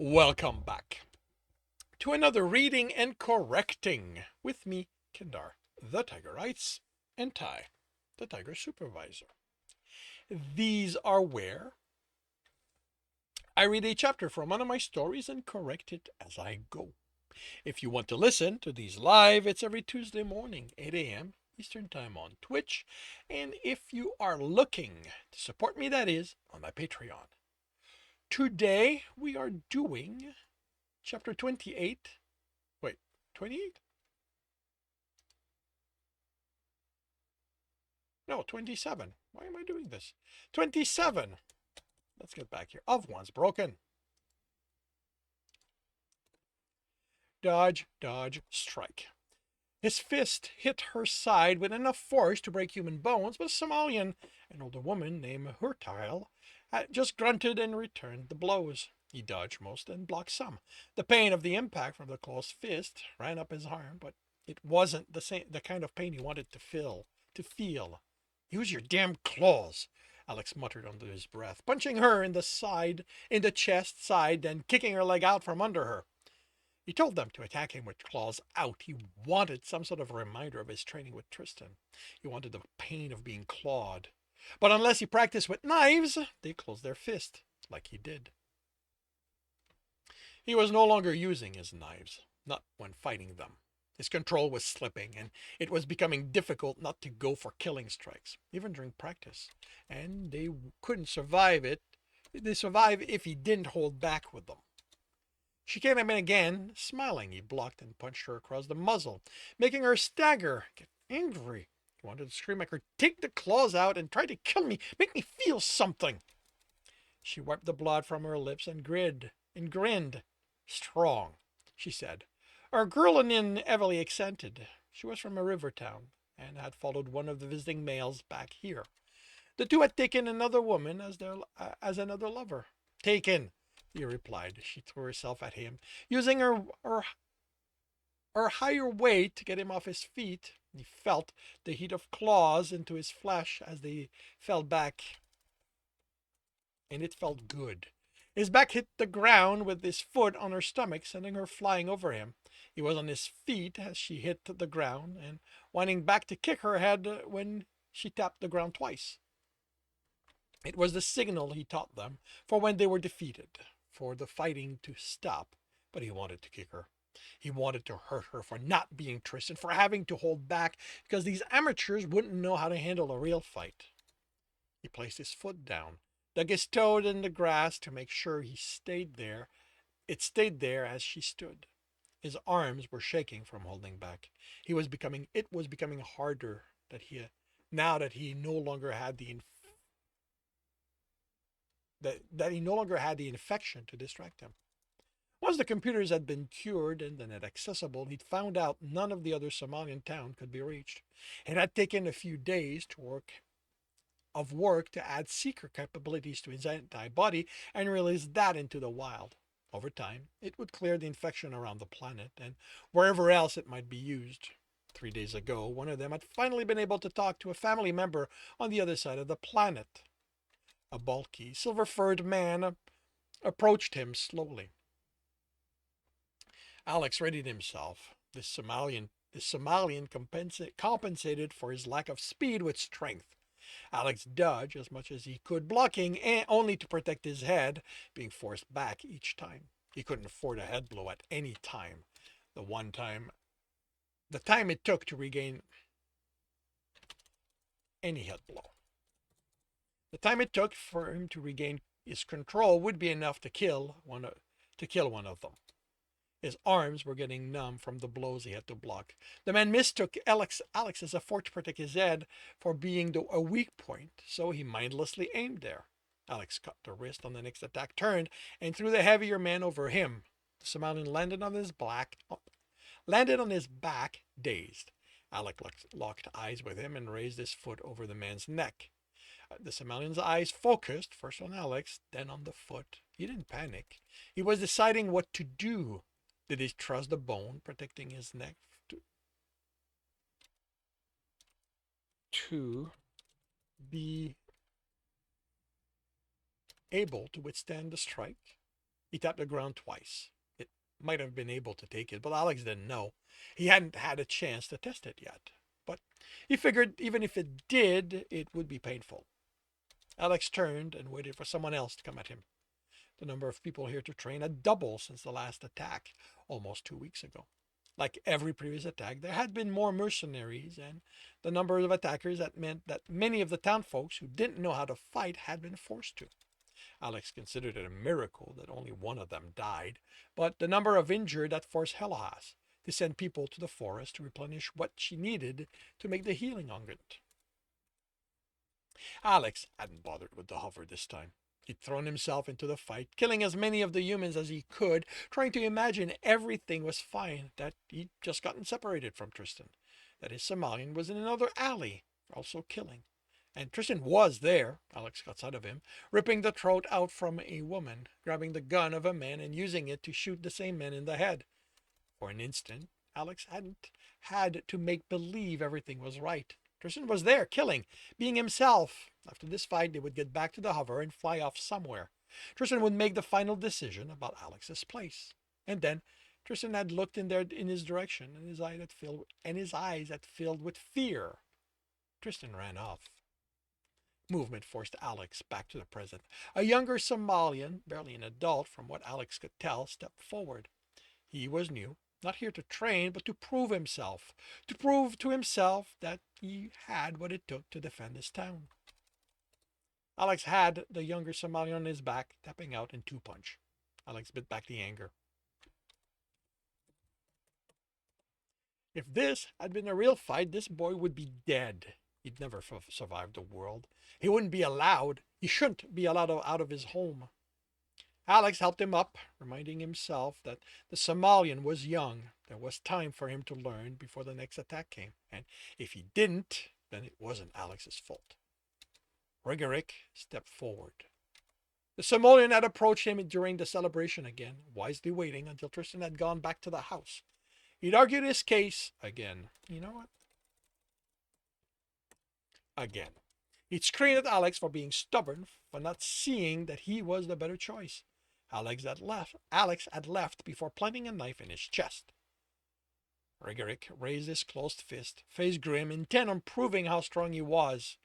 Welcome back to another reading and correcting with me, Kindar, the Tiger Writes, and Ty, the Tiger Supervisor. These are where I read a chapter from one of my stories and correct it as I go. If you want to listen to these live, it's every Tuesday morning, 8 a.m. Eastern Time on Twitch. And if you are looking to support me, that is on my Patreon. Today we are doing chapter 28. Wait, 28? No, 27. Why am I doing this? 27. Let's get back here. Of One's Broken. Dodge, dodge, strike. His fist hit her side with enough force to break human bones, but Somalian, an older woman named Hurtile, just grunted and returned the blows. He dodged most and blocked some. The pain of the impact from the closed fist ran up his arm, but it wasn't the kind of pain he wanted to feel. Use your damn claws, Alex muttered under his breath, punching her in the chest side, then kicking her leg out from under her. He told them to attack him with claws out. He wanted some sort of reminder of his training with Tristan. He wanted the pain of being clawed. But unless he practiced with knives, they closed their fist, like he did. He was no longer using his knives, not when fighting them. His control was slipping, and it was becoming difficult not to go for killing strikes, even during practice. And they couldn't survive it. They survived if he didn't hold back with them. She came in again, smiling. He blocked and punched her across the muzzle, making her stagger, get angry. He wanted to scream at her, "Take the claws out and try to kill me. Make me feel something." She wiped the blood from her lips and grinned. "Strong," she said. Her Gurlanin heavily accented. She was from a river town and had followed one of the visiting males back here. The two had taken another woman as another lover. "Taken," he replied. She threw herself at him, using her higher weight to get him off his feet. He felt the heat of claws into his flesh as they fell back, and it felt good. His back hit the ground with his foot on her stomach, sending her flying over him. He was on his feet as she hit the ground, and winding back to kick her head when she tapped the ground twice. It was the signal he taught them for when they were defeated, for the fighting to stop, but he wanted to kick her. He wanted to hurt her for not being Tristan, for having to hold back, because these amateurs wouldn't know how to handle a real fight. He placed his foot down, dug his toe in the grass to make sure he stayed there. It stayed there as she stood. His arms were shaking from holding back. It was becoming harder now that he no longer had that he no longer had the infection to distract him. Once the computers had been cured and the net accessible, he'd found out none of the other Somalian town could be reached. It had taken a few days of work to add seeker capabilities to his antibody and release that into the wild. Over time, it would clear the infection around the planet and wherever else it might be used. 3 days ago, one of them had finally been able to talk to a family member on the other side of the planet. A bulky, silver-furred man approached him slowly. Alex readied himself. This Somalian compensated for his lack of speed with strength. Alex dodged as much as he could, blocking only to protect his head, being forced back each time. He couldn't afford a head blow at any time. The time it took to regain any head blow. The time it took for him to regain his control would be enough to kill one of them. His arms were getting numb from the blows he had to block. The man mistook Alex as a fort to protect his head for being a weak point, so he mindlessly aimed there. Alex cut the wrist on the next attack, turned, and threw the heavier man over him. The Somalian landed on his back, dazed. Alex locked eyes with him and raised his foot over the man's neck. The Somalian's eyes focused first on Alex, then on the foot. He didn't panic. He was deciding what to do. Did he trust the bone protecting his neck to be able to withstand the strike? He tapped the ground twice. It might have been able to take it, but Alex didn't know. He hadn't had a chance to test it yet. But he figured even if it did, it would be painful. Alex turned and waited for someone else to come at him. The number of people here to train had doubled since the last attack, almost 2 weeks ago. Like every previous attack, there had been more mercenaries, and the number of attackers that meant that many of the townfolks who didn't know how to fight had been forced to. Alex considered it a miracle that only one of them died, but the number of injured that forced Helahas to send people to the forest to replenish what she needed to make the healing unguent. Alex hadn't bothered with the hover this time. He'd thrown himself into the fight, killing as many of the humans as he could, trying to imagine everything was fine, that he'd just gotten separated from Tristan, that his Somalian was in another alley, also killing. And Tristan was there, Alex got sight of him, ripping the throat out from a woman, grabbing the gun of a man and using it to shoot the same man in the head. For an instant, Alex hadn't had to make believe everything was right. Tristan was there, killing, being himself. After this fight, they would get back to the hover and fly off somewhere. Tristan would make the final decision about Alex's place. And then Tristan had looked in his direction, and his eyes had filled with fear. Tristan ran off. Movement forced Alex back to the present. A younger Somalian, barely an adult from what Alex could tell, stepped forward. He was new, not here to train, but to prove himself. To prove to himself that he had what it took to defend his town. Alex had the younger Somalian on his back, tapping out in two punch. Alex bit back the anger. If this had been a real fight, this boy would be dead. He'd never survived the world. He wouldn't be allowed. He shouldn't be allowed out of his home. Alex helped him up, reminding himself that the Somalian was young. There was time for him to learn before the next attack came. And if he didn't, then it wasn't Alex's fault. Rigoric stepped forward. The Somalian had approached him during the celebration again, wisely waiting until Tristan had gone back to the house. He'd argued his case again. You know what? Again. He'd screamed at Alex for being stubborn, for not seeing that he was the better choice. Alex had left before planting a knife in his chest. Rigoric raised his closed fist, face grim, intent on proving how strong he was.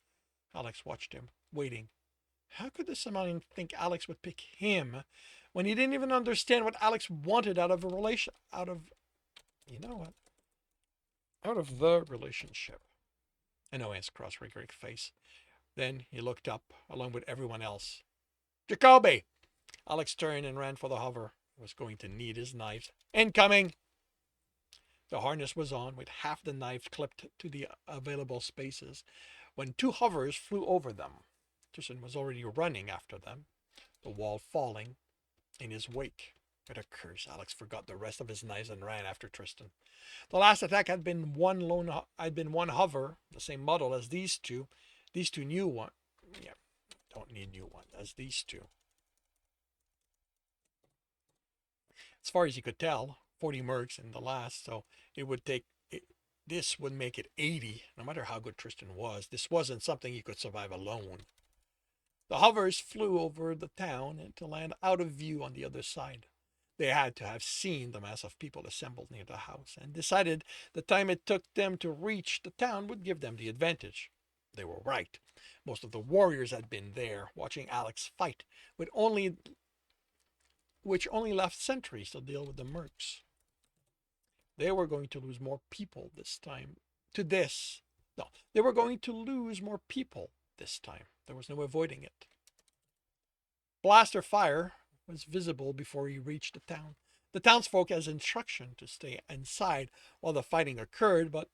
Alex watched him, waiting. How could the Somalian think Alex would pick him when he didn't even understand what Alex wanted out of a relation, you know what? Out of the relationship. An annoyance crossed Rigoric's face. Then he looked up, along with everyone else. Jacoby! Alex turned and ran for the hover. He was going to need his knives. Incoming! The harness was on, with half the knives clipped to the available spaces, when two hovers flew over them. Tristan was already running after them, the wall falling in his wake. With a curse, Alex forgot the rest of his knives and ran after Tristan. The last attack had been one hover, the same model as these two. These two new ones. Yeah, don't need new ones as these two. As far as you could tell, 40 mercs in the last, so it would take. This would make it 80, no matter how good Tristan was. This wasn't something he could survive alone. The hovers flew over the town and to land out of view on the other side. They had to have seen the mass of people assembled near the house and decided the time it took them to reach the town would give them the advantage. They were right. Most of the warriors had been there, watching Alex fight, which only left sentries to deal with the mercs. They were going to lose more people this time. They were going to lose more people this time. There was no avoiding it. Blaster fire was visible before he reached the town. The townsfolk had instruction to stay inside while the fighting occurred, but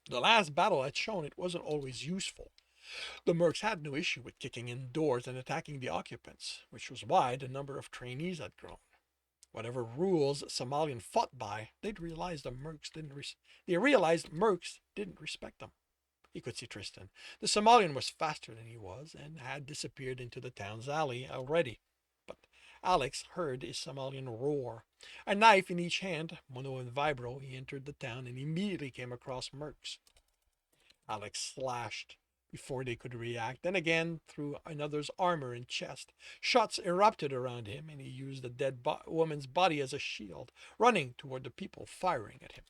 the last battle had shown it wasn't always useful. The mercs had no issue with kicking in doors and attacking the occupants, which was why the number of trainees had grown. Whatever rules Somalian fought by, they realized mercs didn't respect them. He could see Tristan. The Somalian was faster than he was and had disappeared into the town's alley already. But Alex heard his Somalian roar. A knife in each hand, mono and vibro, he entered the town and immediately came across mercs. Alex slashed. before they could react. Then again, through another's armor and chest. Shots erupted around him, and he used the dead woman's body as a shield, running toward the people firing at him.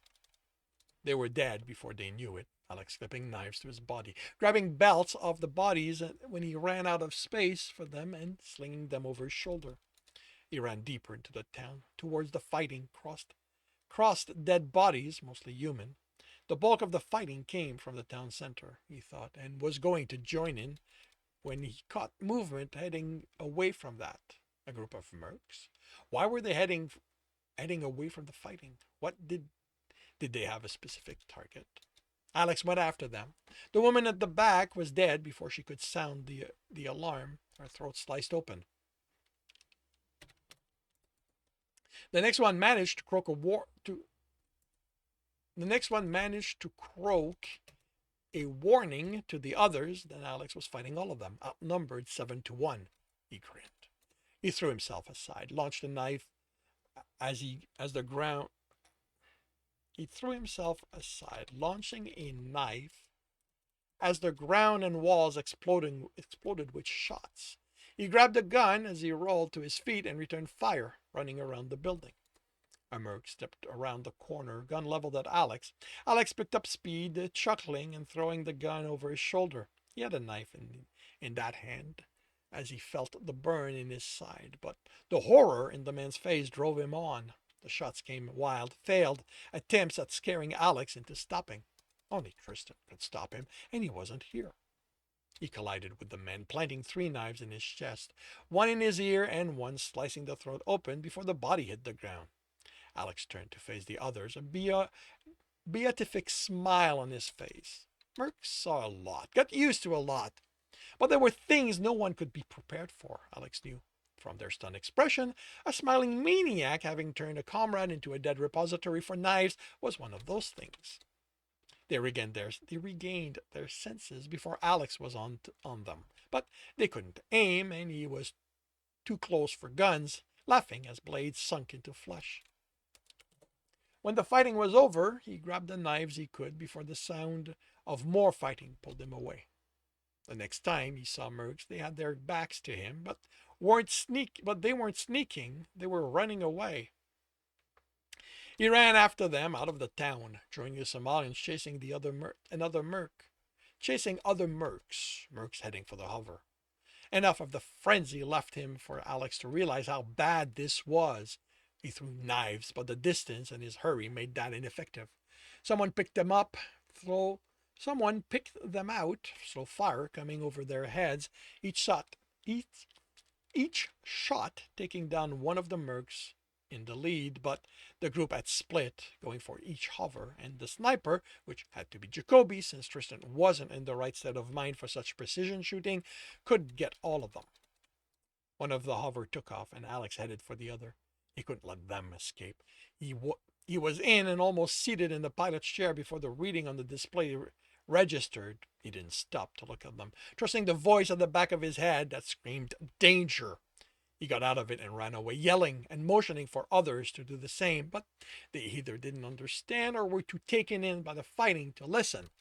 They were dead before they knew it. Alex slipping knives to his body, grabbing belts off the bodies when he ran out of space for them and slinging them over his shoulder. He ran deeper into the town, towards the fighting, crossed dead bodies, mostly human. The bulk of the fighting came from the town center, he thought, and was going to join in when he caught movement heading away from that. A group of mercs? Why were they heading away from the fighting? What did they have a specific target? Alex went after them. The woman at the back was dead before she could sound the alarm, her throat sliced open. The next one managed to croak a warning to the others. Then Alex was fighting all of them, outnumbered 7-1. He grinned. He threw himself aside, launched a knife He threw himself aside, launching a knife as the ground and walls exploded with shots. He grabbed a gun as he rolled to his feet and returned fire, running around the building. A merc stepped around the corner, gun leveled at Alex. Alex picked up speed, chuckling and throwing the gun over his shoulder. He had a knife in that hand as he felt the burn in his side, but the horror in the man's face drove him on. The shots came wild, failed attempts at scaring Alex into stopping. Only Tristan could stop him, and he wasn't here. He collided with the man, planting 3 knives in his chest, one in his ear and one slicing the throat open before the body hit the ground. Alex turned to face the others, a beatific smile on his face. Merc saw a lot, got used to a lot, but there were things no one could be prepared for, Alex knew. From their stunned expression, a smiling maniac having turned a comrade into a dead repository for knives was one of those things. They regained their senses before Alex was on them, but they couldn't aim, and he was too close for guns, laughing as blades sunk into flesh. When the fighting was over, he grabbed the knives he could before the sound of more fighting pulled him away. The next time he saw mercs, they had their backs to him, but they weren't sneaking, they were running away. He ran after them out of the town, joining the Somalians chasing another merc, chasing other mercs heading for the hover. Enough of the frenzy left him for Alex to realize how bad this was. He threw knives, but the distance and his hurry made that ineffective. Someone picked them out, slow fire coming over their heads, each shot taking down one of the mercs in the lead, but the group had split, going for each hover, and the sniper, which had to be Jacoby since Tristan wasn't in the right state of mind for such precision shooting, could get all of them. One of the hover took off, and Alex headed for the other. He couldn't let them escape. He was in and almost seated in the pilot's chair before the reading on the display registered. He didn't stop to look at them, trusting the voice at the back of his head that screamed danger. He got out of it and ran away, yelling and motioning for others to do the same, but they either didn't understand or were too taken in by the fighting to listen.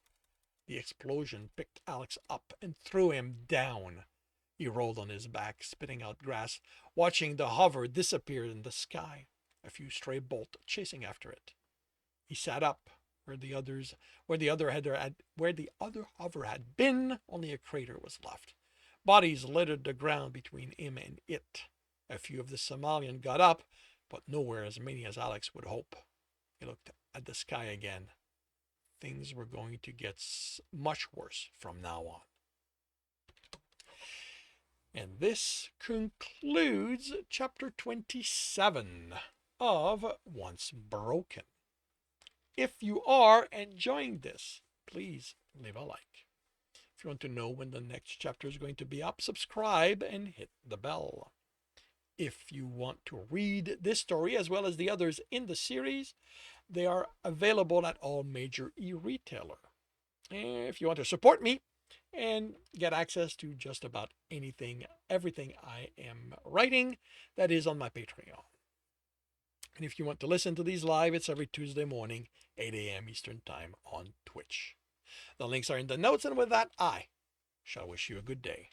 The explosion picked Alex up and threw him down. He rolled on his back, spitting out grass, watching the hover disappear in the sky, a few stray bolts chasing after it. He sat up. Where the other hover had been, only a crater was left. Bodies littered the ground between him and it. A few of the Somalians got up, but nowhere as many as Alex would hope. He looked at the sky again. Things were going to get much worse from now on. And this concludes chapter 27 of Once Broken. If you are enjoying this, please leave a like. If you want to know when the next chapter is going to be up, subscribe and hit the bell. If you want to read this story as well as the others in the series, they are available at all major e-retailers. If you want to support me and get access to just about everything I am writing, that is on my Patreon. And if you want to listen to these live, it's every Tuesday morning, 8 a.m. Eastern Time on Twitch. The links are in the notes, and with that, I shall wish you a good day.